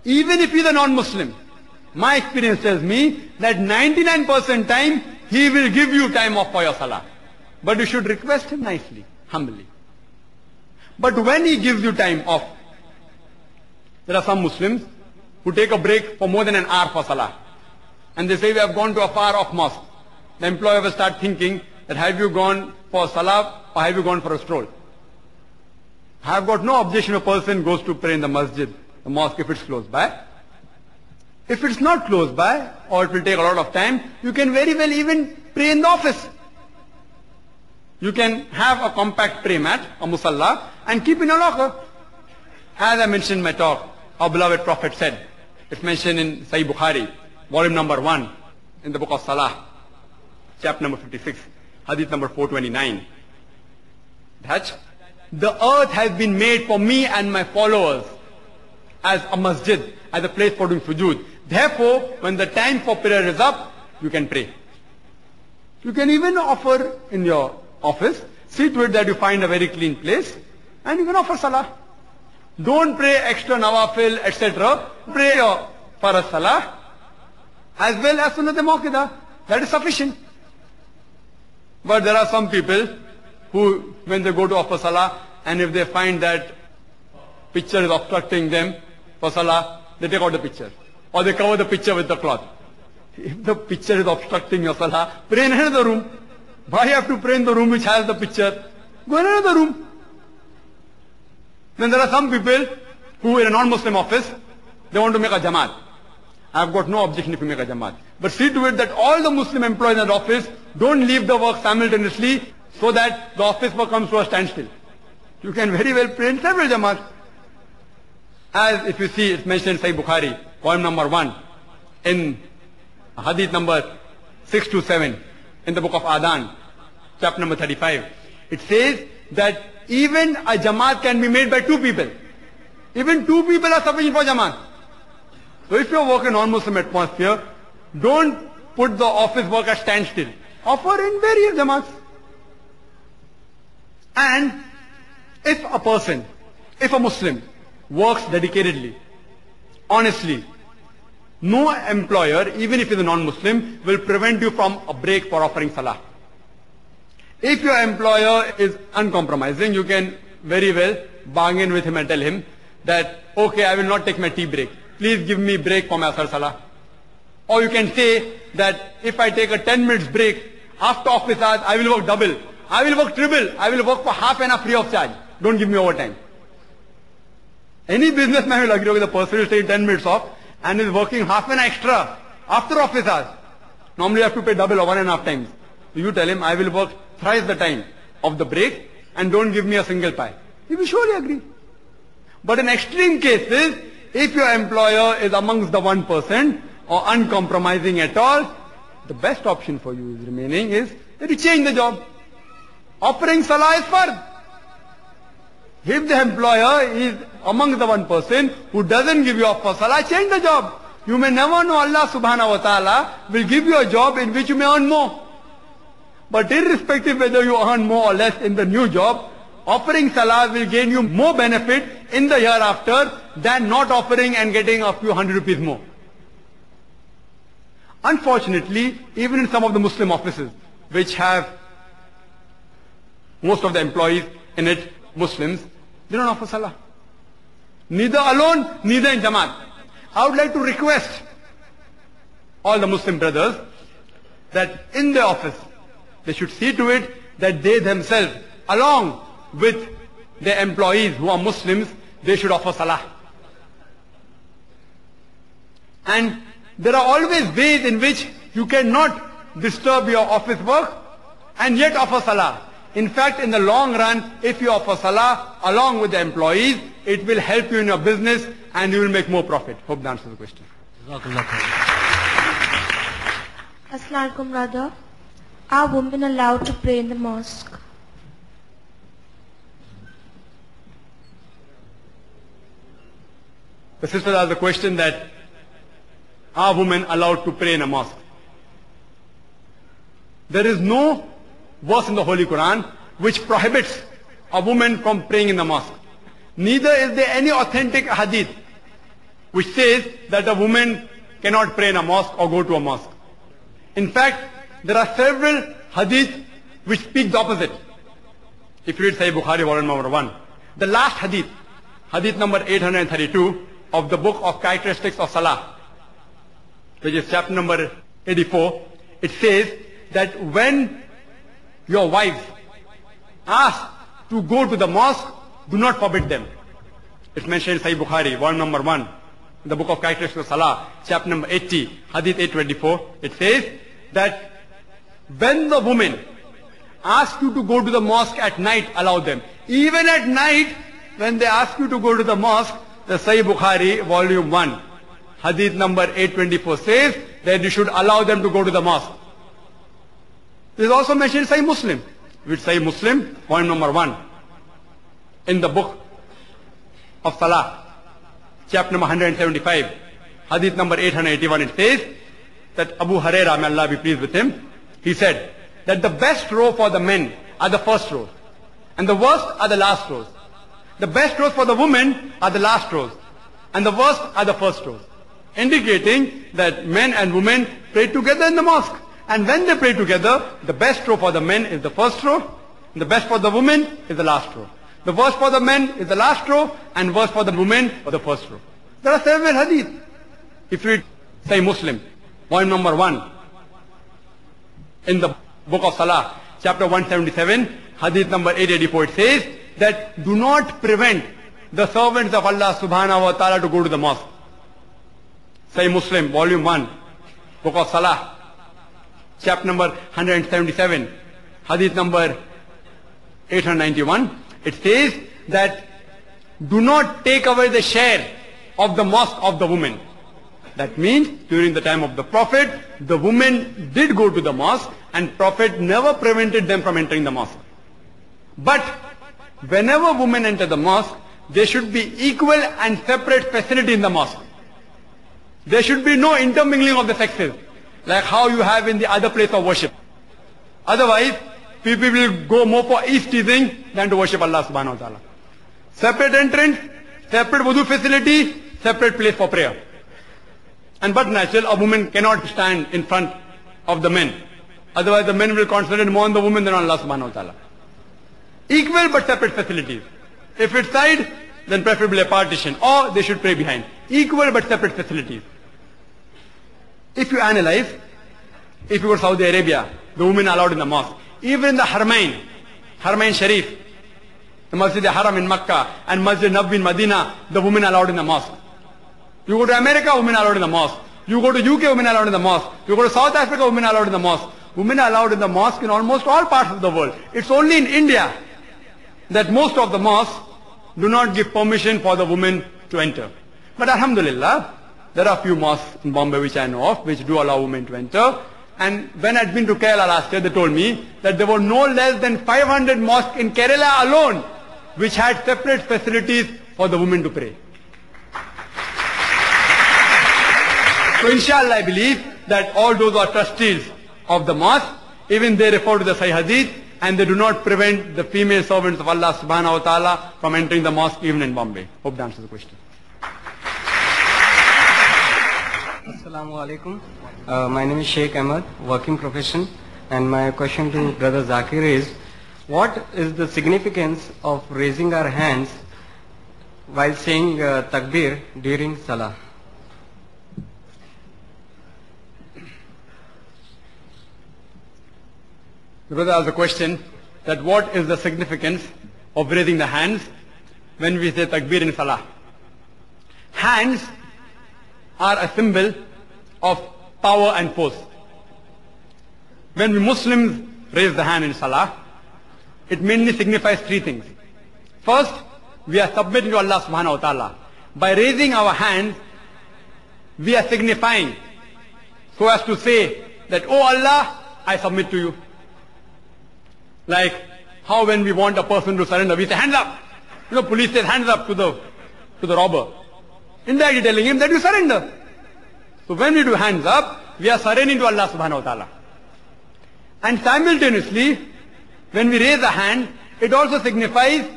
Even if he's a non-Muslim, my experience tells me that 99% time, he will give you time off for your salah. But you should request him nicely, humbly. But when he gives you time off, there are some Muslims who take a break for more than an hour for salah. And they say, we have gone to a far off mosque. The employer will start thinking that have you gone for salah or have you gone for a stroll? I have got no objection if a person goes to pray in the masjid, the mosque, if it's close by. If it's not close by, or it will take a lot of time, you can very well even pray in the office. You can have a compact prayer mat, a musalla, and keep in a locker. As I mentioned in my talk, our beloved Prophet said, it's mentioned in Sahih Bukhari, volume number 1, in the book of Salaah, chapter number 56, hadith number 429, that the earth has been made for me and my followers as a masjid, as a place for doing sujood. Therefore, when the time for prayer is up, you can pray. You can even offer in your office, see to it that you find a very clean place, and you can offer salah. Don't pray extra nawafil, etc. Pray your farz salah, as well as sunnat muakkada. That is sufficient. But there are some people who, when they go to offer salah, and if they find that picture is obstructing them for salah, they take out the picture. Or they cover the picture with the cloth. If the picture is obstructing your salah, pray in another room. Why you have to pray in the room which has the picture? Go in another room. Then there are some people who in a non-Muslim office, they want to make a jamaat. I have got no objection if you make a jamaat. But see to it that all the Muslim employees in that office don't leave the work simultaneously so that the office work comes to a standstill. You can very well pray in several jamaat. As if you see, it's mentioned in Sahih Bukhari, volume number 1, in hadith number 6 to 7, in the book of Adhan, chapter number 35. It says that even a jamaat can be made by 2 people. Even 2 people are sufficient for jamaat. So if you work in non-Muslim atmosphere, don't put the office work at standstill. Offer in various jamaats. And if a person, if a Muslim works dedicatedly, honestly, no employer, even if he is a non-Muslim, will prevent you from a break for offering salah. If your employer is uncompromising, you can very well bargain with him and tell him that, okay, I will not take my tea break. Please give me break for my asar salah. Or you can say that if I take a 10 minutes break, after office hours, I will work double. I will work triple. I will work for half an hour free of charge. Don't give me overtime. Any businessman will agree with the person who is taking 10 minutes off and is working half an hour extra after office hours. Normally you have to pay double or 1.5 times. So you tell him, I will work thrice the time of the break and don't give me a single pie. He will surely agree. But in extreme cases, if your employer is amongst the 1% or uncompromising at all, the best option for you is remaining is that you change the job. Offering salah is fard. If the employer is among the 1% who doesn't give you off for salah, change the job. You may never know, Allah subhanahu wa ta'ala will give you a job in which you may earn more. But irrespective whether you earn more or less in the new job, offering salah will gain you more benefit in the year after than not offering and getting a few 100 rupees more. Unfortunately, even in some of the Muslim offices, which have most of the employees in it Muslims, they don't offer salah. Neither alone, neither in jamaat. I would like to request all the Muslim brothers that in their office, they should see to it that they themselves, along with their employees who are Muslims, they should offer salah. And there are always ways in which you cannot disturb your office work and yet offer salah. In fact, in the long run, if you offer salah along with the employees, it will help you in your business and you will make more profit. Hope that answers the question. Assalamu alaikum, brother. Are women allowed to pray in the mosque? The sister asked the question that, are women allowed to pray in a mosque? There is no verse in the Holy Quran which prohibits a woman from praying in the mosque. Neither is there any authentic hadith which says that a woman cannot pray in a mosque or go to a mosque. In fact, there are several hadith which speak the opposite. If you read Sahih Bukhari, volume number 1, the last hadith, hadith number 832 of the book of characteristics of Salaah, which is chapter number 84, it says that when your wives ask to go to the mosque, do not forbid them. It's mentioned in Sahih Bukhari, volume number 1, the book of characteristics of Salaah, chapter number 80, hadith 824. It says that when the woman asks you to go to the mosque at night, allow them. Even at night, when they ask you to go to the mosque, the Sahih Bukhari, volume 1, hadith number 824 says that you should allow them to go to the mosque. This is also mentioned in Sahih Muslim, which Sahih Muslim, volume number 1, in the book of Salaah, chapter number 175, hadith number 881, it says that Abu Hurairah, may Allah be pleased with him, he said that the best row for the men are the first rows, and the worst are the last rows. The best rows for the women are the last rows, and the worst are the first rows, indicating that men and women pray together in the mosque. And when they pray together, the best row for the men is the first row, and the best for the women is the last row. The worst for the men is the last row, and worst for the women is the first row. There are several hadith. If you read Sahih Muslim, volume number 1, in the book of Salaah, chapter 177, hadith number 884, it says that do not prevent the servants of Allah subhanahu wa ta'ala to go to the mosque. Sahih Muslim, volume 1, book of Salaah, chapter number 177, hadith number 891, it says that do not take away the share of the mosque of the women. That means during the time of the Prophet, the women did go to the mosque and Prophet never prevented them from entering the mosque. But whenever women enter the mosque, there should be equal and separate facility in the mosque. There should be no intermingling of the sexes, like how you have in the other place of worship. Otherwise, people will go more for East-teasing than to worship Allah subhanahu wa ta'ala. Separate entrance, separate wudu facility, separate place for prayer. And but natural, a woman cannot stand in front of the men. Otherwise the men will concentrate more on the women than on Allah subhanahu wa ta'ala. Equal but separate facilities. If it's side, then preferably a partition, or they should pray behind. Equal but separate facilities. If you analyze, if you go to Saudi Arabia, the women are allowed in the mosque. Even in the Haramain Sharif, the Masjid al-Haram in Makkah and Masjid Nabawi in Medina, the women are allowed in the mosque. You go to America, women are allowed in the mosque. You go to UK, women are allowed in the mosque. You go to South Africa, women are allowed in the mosque. Women are allowed in the mosque in almost all parts of the world. It's only in India that most of the mosques do not give permission for the women to enter. But alhamdulillah, there are a few mosques in Bombay which I know of, which do allow women to enter. And when I'd been to Kerala last year, they told me that there were no less than 500 mosques in Kerala alone, which had separate facilities for the women to pray. So inshallah, I believe that all those who are trustees of the mosque, even they refer to the Sahih Hadith, and they do not prevent the female servants of Allah subhanahu wa ta'ala from entering the mosque even in Bombay. Hope that answers the question. Assalamu alaikum. My name is Sheikh Ahmed, working profession, and my question to Brother Zakir is, what is the significance of raising our hands while saying takbir during Salah? The brother asked the question that what is the significance of raising the hands when we say takbir in Salah. Hands are a symbol of power and force. When we Muslims raise the hand in Salah, it mainly signifies three things. First, we are submitting to Allah subhanahu wa ta'ala. By raising our hands, we are signifying so as to say that, oh Allah, I submit to you. Like how when we want a person to surrender, we say hands up. You know, police says hands up to the robber. Indirectly telling him that you surrender. So when we do hands up, we are surrendering to Allah subhanahu wa ta'ala. And simultaneously, when we raise a hand, it also signifies